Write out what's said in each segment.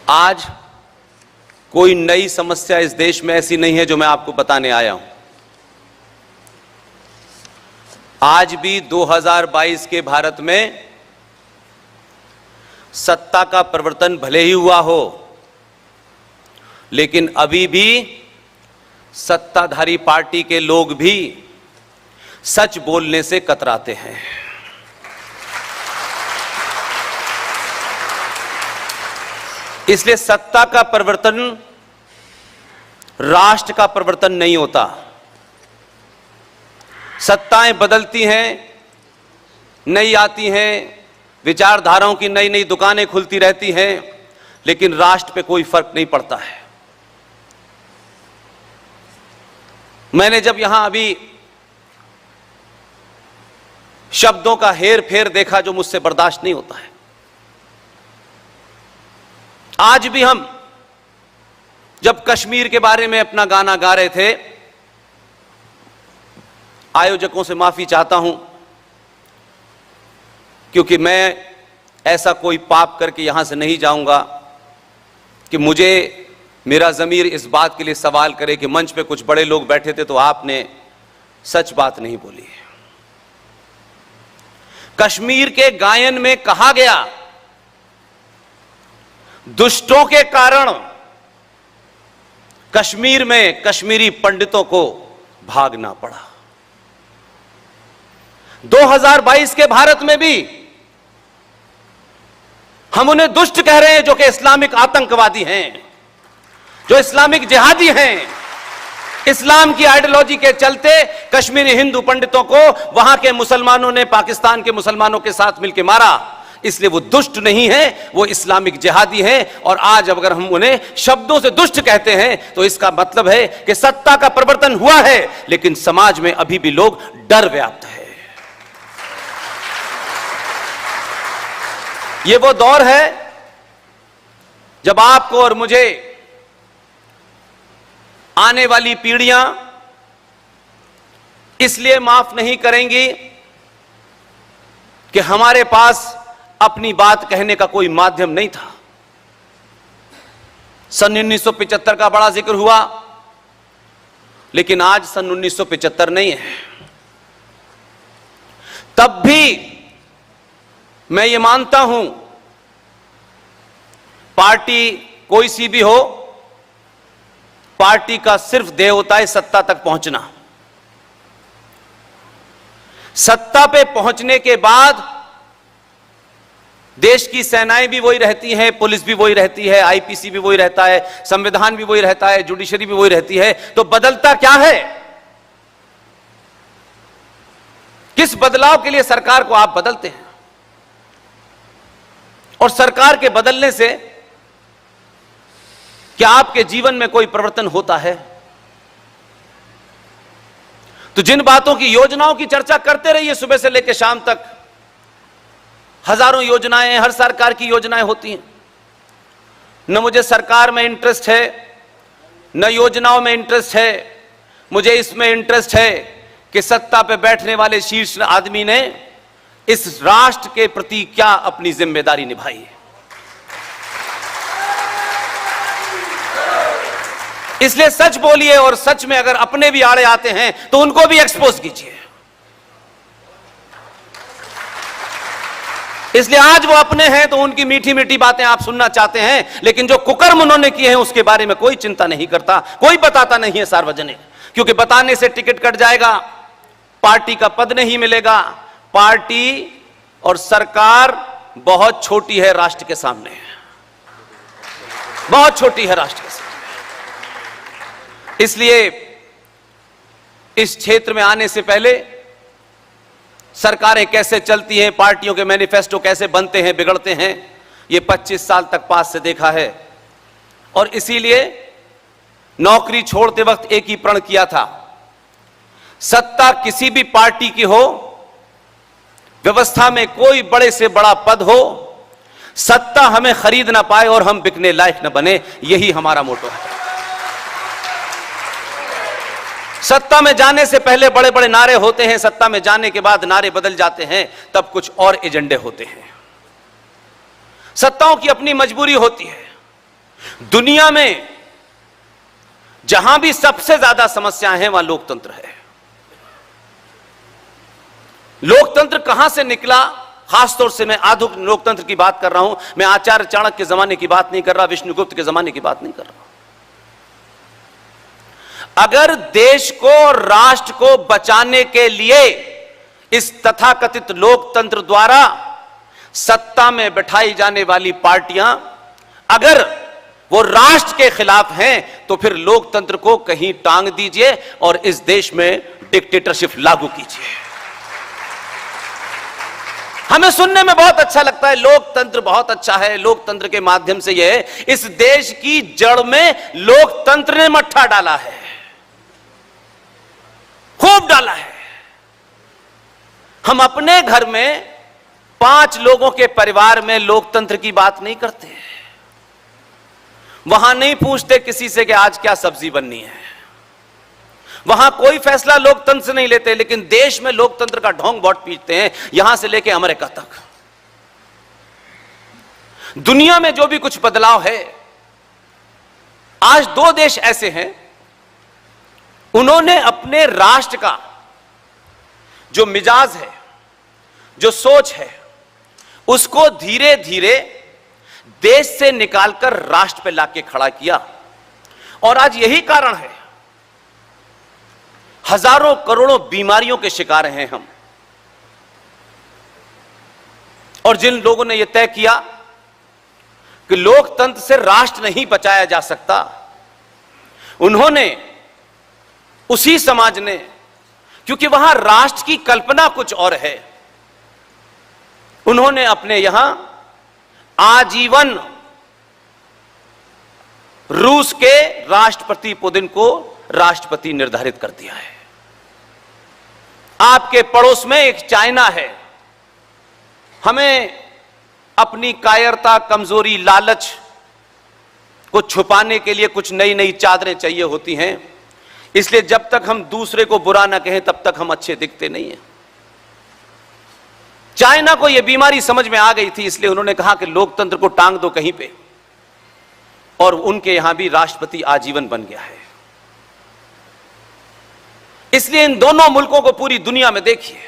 आज कोई नई समस्या इस देश में ऐसी नहीं है जो मैं आपको बताने आया हूं। आज भी 2022 के भारत में सत्ता का परिवर्तन भले ही हुआ हो, लेकिन अभी भी सत्ताधारी पार्टी के लोग भी सच बोलने से कतराते हैं। इसलिए सत्ता का परिवर्तन राष्ट्र का परिवर्तन नहीं होता। सत्ताएं बदलती हैं, नई आती हैं, विचारधाराओं की नई नई दुकानें खुलती रहती हैं, लेकिन राष्ट्र पे कोई फर्क नहीं पड़ता है। मैंने जब यहां अभी शब्दों का हेर फेर देखा जो मुझसे बर्दाश्त नहीं होता है। आज भी हम जब कश्मीर के बारे में अपना गाना गा रहे थे, आयोजकों से माफी चाहता हूं, क्योंकि मैं ऐसा कोई पाप करके यहां से नहीं जाऊंगा कि मुझे मेरा ज़मीर इस बात के लिए सवाल करे कि मंच पे कुछ बड़े लोग बैठे थे तो आपने सच बात नहीं बोली। कश्मीर के गायन में कहा गया, दुष्टों के कारण कश्मीर में कश्मीरी पंडितों को भागना पड़ा। 2022 के भारत में भी हम उन्हें दुष्ट कह रहे हैं जो कि इस्लामिक आतंकवादी हैं, जो इस्लामिक जिहादी हैं। इस्लाम की आइडियोलॉजी के चलते कश्मीरी हिंदू पंडितों को वहां के मुसलमानों ने पाकिस्तान के मुसलमानों के साथ मिलकर मारा। इसलिए वो दुष्ट नहीं है, वो इस्लामिक जिहादी हैं। और आज अगर हम उन्हें शब्दों से दुष्ट कहते हैं तो इसका मतलब है कि सत्ता का परिवर्तन हुआ है, लेकिन समाज में अभी भी लोग डर व्याप्त है। ये वो दौर है जब आपको और मुझे आने वाली पीढ़ियां इसलिए माफ नहीं करेंगी कि हमारे पास अपनी बात कहने का कोई माध्यम नहीं था। सन 1975 का बड़ा जिक्र हुआ, लेकिन आज सन 1975 नहीं है। तब भी मैं ये मानता हूं, पार्टी कोई सी भी हो, पार्टी का सिर्फ ध्येय होता है सत्ता तक पहुंचना। सत्ता पे पहुंचने के बाद देश की सेनाएं भी वही रहती हैं, पुलिस भी वही रहती है, आईपीसी भी वही रहता है, संविधान भी वही रहता है, जुडिशरी भी वही रहती है। तो बदलता क्या है? किस बदलाव के लिए सरकार को आप बदलते हैं? और सरकार के बदलने से क्या आपके जीवन में कोई परिवर्तन होता है? तो जिन बातों की, योजनाओं की चर्चा करते रहिए सुबह से लेकर शाम तक। हजारों योजनाएं, हर सरकार की योजनाएं होती हैं। न मुझे सरकार में इंटरेस्ट है, न योजनाओं में इंटरेस्ट है। मुझे इसमें इंटरेस्ट है कि सत्ता पे बैठने वाले शीर्ष आदमी ने इस राष्ट्र के प्रति क्या अपनी जिम्मेदारी निभाई है। इसलिए सच बोलिए, और सच में अगर अपने भी आड़े आते हैं तो उनको भी एक्सपोज कीजिए। इसलिए आज वो अपने हैं तो उनकी मीठी मीठी बातें आप सुनना चाहते हैं, लेकिन जो कुकर्म उन्होंने किए हैं उसके बारे में कोई चिंता नहीं करता, कोई बताता नहीं है सार्वजनिक। क्योंकि बताने से टिकट कट जाएगा, पार्टी का पद नहीं मिलेगा। पार्टी और सरकार बहुत छोटी है राष्ट्र के सामने, बहुत छोटी है राष्ट्र के सामने। इसलिए इस क्षेत्र में आने से पहले सरकारें कैसे चलती हैं, पार्टियों के मैनिफेस्टो कैसे बनते हैं, बिगड़ते हैं, ये 25 साल तक पास से देखा है। और इसीलिए नौकरी छोड़ते वक्त एक ही प्रण किया था, सत्ता किसी भी पार्टी की हो, व्यवस्था में कोई बड़े से बड़ा पद हो, सत्ता हमें खरीद ना पाए और हम बिकने लायक न बने। यही हमारा मोटो है। सत्ता में जाने से पहले बड़े बड़े नारे होते हैं, सत्ता में जाने के बाद नारे बदल जाते हैं, तब कुछ और एजेंडे होते हैं। सत्ताओं की अपनी मजबूरी होती है। दुनिया में जहां भी सबसे ज्यादा समस्याएं हैं वहां लोकतंत्र है। लोकतंत्र कहां से निकला, खासतौर से मैं आधुनिक लोकतंत्र की बात कर रहा हूं, मैं आचार्य चाणक्य के जमाने की बात नहीं कर रहा, विष्णुगुप्त के जमाने की बात नहीं कर रहा। अगर देश को, राष्ट्र को बचाने के लिए इस तथाकथित लोकतंत्र द्वारा सत्ता में बैठाई जाने वाली पार्टियां अगर वो राष्ट्र के खिलाफ हैं, तो फिर लोकतंत्र को कहीं टांग दीजिए और इस देश में डिक्टेटरशिप लागू कीजिए। हमें सुनने में बहुत अच्छा लगता है, लोकतंत्र बहुत अच्छा है, लोकतंत्र के माध्यम से यह इस देश की जड़ में लोकतंत्र ने मट्ठा डाला है, खूब डाला है। हम अपने घर में 5 लोगों के परिवार में लोकतंत्र की बात नहीं करते, वहां नहीं पूछते किसी से कि आज क्या सब्जी बननी है, वहां कोई फैसला लोकतंत्र से नहीं लेते। लेकिन देश में लोकतंत्र का ढोंग बहुत पीटते हैं, यहां से लेकर अमेरिका तक। दुनिया में जो भी कुछ बदलाव है, आज 2 देश ऐसे हैं, उन्होंने अपने राष्ट्र का जो मिजाज है, जो सोच है, उसको धीरे धीरे देश से निकालकर राष्ट्र पे लाके खड़ा किया। और आज यही कारण है हजारों करोड़ों बीमारियों के शिकार हैं हम। और जिन लोगों ने यह तय किया कि लोकतंत्र से राष्ट्र नहीं बचाया जा सकता, उन्होंने, उसी समाज ने, क्योंकि वहां राष्ट्र की कल्पना कुछ और है, उन्होंने अपने यहां आजीवन रूस के राष्ट्रपति पुतिन को राष्ट्रपति निर्धारित कर दिया है। आपके पड़ोस में एक चाइना है। हमें अपनी कायरता, कमजोरी, लालच को छुपाने के लिए कुछ नई नई चादरें चाहिए होती हैं, इसलिए जब तक हम दूसरे को बुरा ना कहें तब तक हम अच्छे दिखते नहीं हैं। चाइना को यह बीमारी समझ में आ गई थी, इसलिए उन्होंने कहा कि लोकतंत्र को टांग दो कहीं पे, और उनके यहां भी राष्ट्रपति आजीवन बन गया है। इसलिए इन दोनों मुल्कों को पूरी दुनिया में देखिए,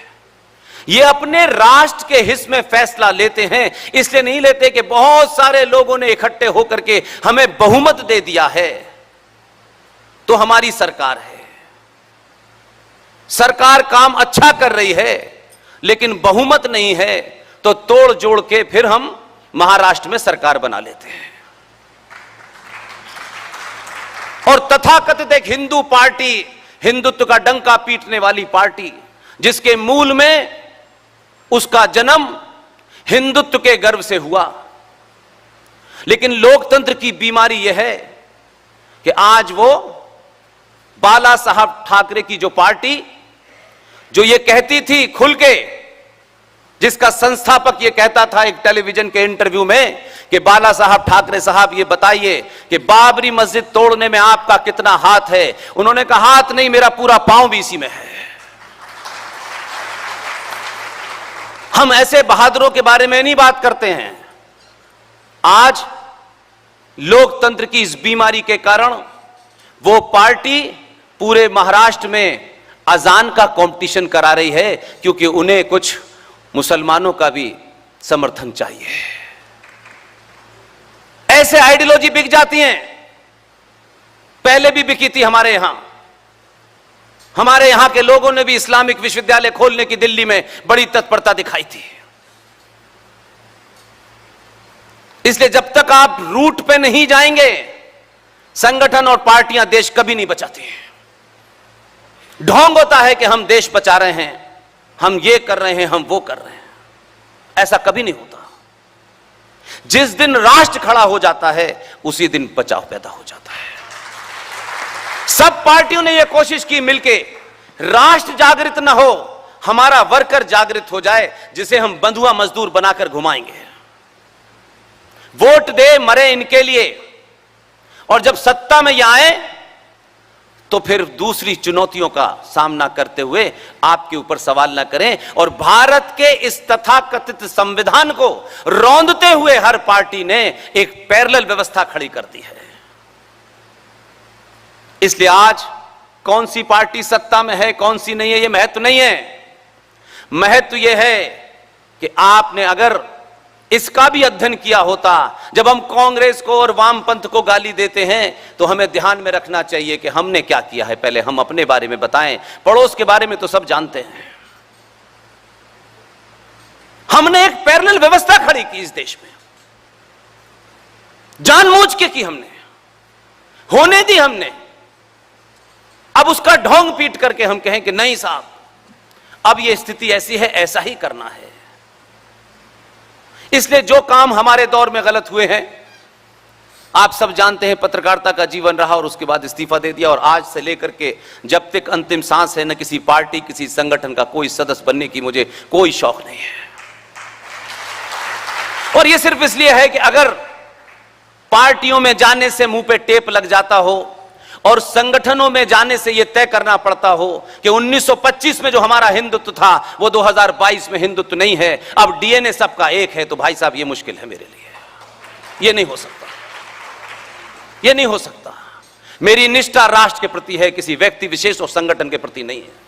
ये अपने राष्ट्र के हित में फैसला लेते हैं। इसलिए नहीं लेते कि बहुत सारे लोगों ने इकट्ठे होकर के हमें बहुमत दे दिया है तो हमारी सरकार है, सरकार काम अच्छा कर रही है, लेकिन बहुमत नहीं है तो तोड़ जोड़ के फिर हम महाराष्ट्र में सरकार बना लेते हैं। और तथाकथित एक हिंदू पार्टी, हिंदुत्व का डंका पीटने वाली पार्टी, जिसके मूल में उसका जन्म हिंदुत्व के गर्व से हुआ। लेकिन लोकतंत्र की बीमारी यह है कि आज वो बाला साहब ठाकरे की जो पार्टी, जो ये कहती थी खुल के, जिसका संस्थापक ये कहता था एक टेलीविजन के इंटरव्यू में कि बाला साहब ठाकरे साहब ये बताइए कि बाबरी मस्जिद तोड़ने में आपका कितना हाथ है। उन्होंने कहा हाथ नहीं, मेरा पूरा पांव भी इसी में है। हम ऐसे बहादुरों के बारे में नहीं बात करते हैं। आज लोकतंत्र की इस बीमारी के कारण वो पार्टी पूरे महाराष्ट्र में अजान का कंपटीशन करा रही है, क्योंकि उन्हें कुछ मुसलमानों का भी समर्थन चाहिए। ऐसे आइडियोलॉजी बिक जाती हैं, पहले भी बिकी थी हमारे यहां। हमारे यहां के लोगों ने भी इस्लामिक विश्वविद्यालय खोलने की दिल्ली में बड़ी तत्परता दिखाई थी। इसलिए जब तक आप रूट पे नहीं जाएंगे, संगठन और पार्टियां देश कभी नहीं बचाती हैं। ढोंग होता है कि हम देश बचा रहे हैं, हम ये कर रहे हैं, हम वो कर रहे हैं, ऐसा कभी नहीं होता। जिस दिन राष्ट्र खड़ा हो जाता है उसी दिन बचाव पैदा हो जाता है। सब पार्टियों ने यह कोशिश की मिलके, राष्ट्र जागृत ना हो, हमारा वर्कर जागृत हो जाए, जिसे हम बंधुआ मजदूर बनाकर घुमाएंगे। वोट दे मरे इनके लिए, और जब सत्ता में ये आए तो फिर दूसरी चुनौतियों का सामना करते हुए आपके ऊपर सवाल ना करें। और भारत के इस तथाकथित संविधान को रौंदते हुए हर पार्टी ने एक पैरेलल व्यवस्था खड़ी कर दी है। इसलिए आज कौन सी पार्टी सत्ता में है, कौन सी नहीं है, यह महत्व नहीं है। महत्व यह है कि आपने अगर इसका भी अध्ययन किया होता, जब हम कांग्रेस को और वामपंथ को गाली देते हैं तो हमें ध्यान में रखना चाहिए कि हमने क्या किया है। पहले हम अपने बारे में बताएं, पड़ोस के बारे में तो सब जानते हैं। हमने एक पैरेलल व्यवस्था खड़ी की इस देश में, जानबूझ के की हमने, होने दी हमने। अब उसका ढोंग पीट करके हम कहें कि नहीं साहब, अब यह स्थिति ऐसी है, ऐसा ही करना है। इसलिए जो काम हमारे दौर में गलत हुए हैं, आप सब जानते हैं, पत्रकारिता का जीवन रहा और उसके बाद इस्तीफा दे दिया, और आज से लेकर के जब तक अंतिम सांस है, न किसी पार्टी, किसी संगठन का कोई सदस्य बनने की मुझे कोई शौक नहीं है। और यह सिर्फ इसलिए है कि अगर पार्टियों में जाने से मुंह पे टेप लग जाता हो और संगठनों में जाने से यह तय करना पड़ता हो कि 1925 में जो हमारा हिंदुत्व था वो 2022 में हिंदुत्व नहीं है, अब डीएनए सबका एक है, तो भाई साहब ये मुश्किल है मेरे लिए। ये नहीं हो सकता, ये नहीं हो सकता। मेरी निष्ठा राष्ट्र के प्रति है, किसी व्यक्ति विशेष और संगठन के प्रति नहीं है।